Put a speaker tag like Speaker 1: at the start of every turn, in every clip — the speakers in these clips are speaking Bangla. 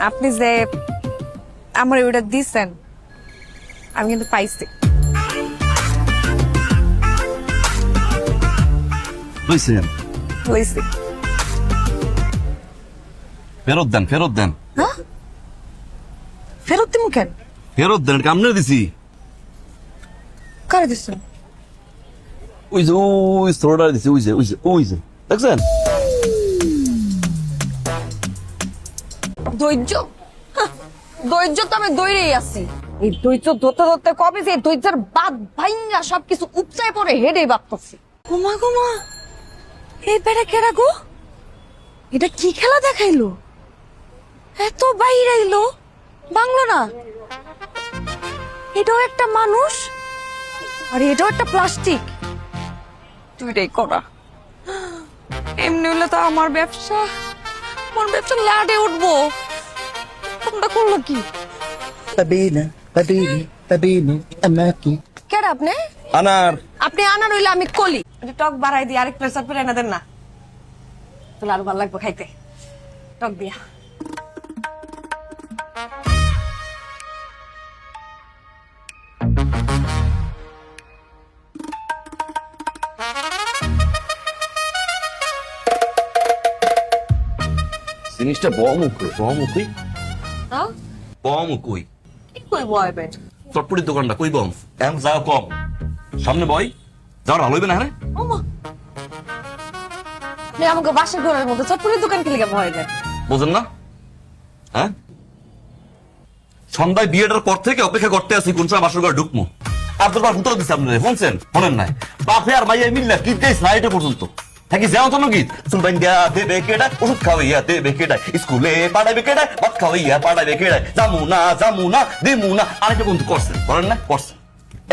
Speaker 1: আপনি যে আমার ওটা দিচ্ছেন আমি কিন্তু পাইছি।
Speaker 2: বুঝছেন?
Speaker 1: হয়েছি।
Speaker 2: ফেরত দেন, ফেরত দেন,
Speaker 1: হ্যাঁ ফেরত দিমু কেন?
Speaker 2: ফেরত দেন। কামনে দিছি।
Speaker 1: কারে দিচ্ছেন?
Speaker 2: ওই যে ওই স্তরটা দিছি, ওই যে ওই যে ওই যে দেখছেন?
Speaker 1: ধৈর্য, হাহ, ধৈর্য তো আমি দৌড়েই আছি। এই ধৈর্য ধরতে ধরতে কবে যে ধৈর্যের বাদ ভাইঙ্গা সবকিছু উপচায় পড়ে হেডেই বাঁধতেছি। গোমা গোমা, এই বেড়া কেডা গো? এটা কি খেলা দেখাইলো? এত বাইরে আইলো, বাংলো না। এটাও একটা মানুষ আর এটাও একটা প্লাস্টিক, দুইটাই করা। এমনি হলে তো আমার ব্যবসা লাডে উঠবো। তোমরা করলো কি?
Speaker 3: Pabina, pabini, pabini, amaki.
Speaker 1: কেডা আপনি?
Speaker 2: আনার
Speaker 1: আপনি আনার হইলে আমি কলি। টক বাড়াই দিয়ে আরেক প্লেট চাপ এনে দেন না, তাহলে আরো ভালো লাগবে খাইতে। টক দিয়া
Speaker 2: জিনিসটা বমুকুই, বমুকুই,
Speaker 1: দাও।
Speaker 2: বমুকুই।
Speaker 1: কি কই বয়বেন?
Speaker 2: চটপটির দোকানটা কই বম? এখন যাও কম। সামনে বই। যাও ভালো হইবে না হ্যাঁ?
Speaker 1: ওমা, আপনি আমাকে বাসা ঘরের মধ্যে চটপটির দোকান কি লিগে বয়বেন?
Speaker 2: বোঝেন না? হ্যাঁ? সন্ধ্যায় বিয়েটার পর থেকে অপেক্ষা করতে আছি কোন সময় বাসর ঘরে ঢুকমু। আর তোর উত্তর দিচ্ছে আপনারা শুনছেন? শোনেন নাই? বাপে আর মাইয়া মিল্লা কি গাইছ না এটা পর্যন্ত। হ্যাঁ কি যেমন তো গীত শুনবেন দিয়া দেবে কেডা, ওষুধ খাওয়াইয়া দেবে কেডা, স্কুলে পাঠাবে কেডা, ভাত খাওয়াইয়া পাঠাবে কেডা, জামু না দিমু না। আরেকটা বন্ধু করছেন, করেন না? করছেন।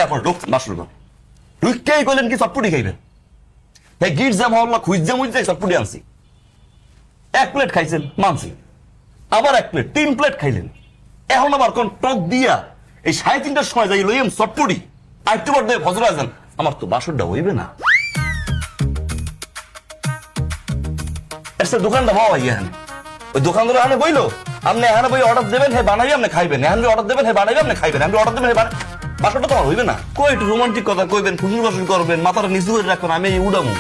Speaker 2: এরপর ঢুকছেন বাসর ঘরে। ঢুকতেই কইলেন কি চটপটি খাইবেন। হ্যাঁ গিট জাম হল্লা খুঁজে মুজে চটপটি আনছি। এক প্লেট খাইছেন মানছি, আবার এক প্লেট, 3 প্লেট খাইলেন। এখন আবার কোন টক দিয়া এই 3:30টার সময় যাই লইম চটপটি আর একটু পর দিয়ে ফজর আজান। আমার তো বাসরটা হইবে না। দোকানটা পাওয়া এখানে ওই দোকানদার এখানে বইলো আপনি এখানে বই অর্ডার দেবেন, হ্যাঁ বানাবি আপনি খাইবেন, এখানে অর্ডার দেবেন, হ্যাঁ বানাবি আপনি খাইবেন, আপনি অর্ডার দেবেন, হ্যাঁ বাসরটা তো হইবে না। কই একটু রোমান্টিক কথা কইবেন, ফুসুর বাসুর করবেন, মাথাটা নিচু করে রাখবেন, আমি এই উড়ামু।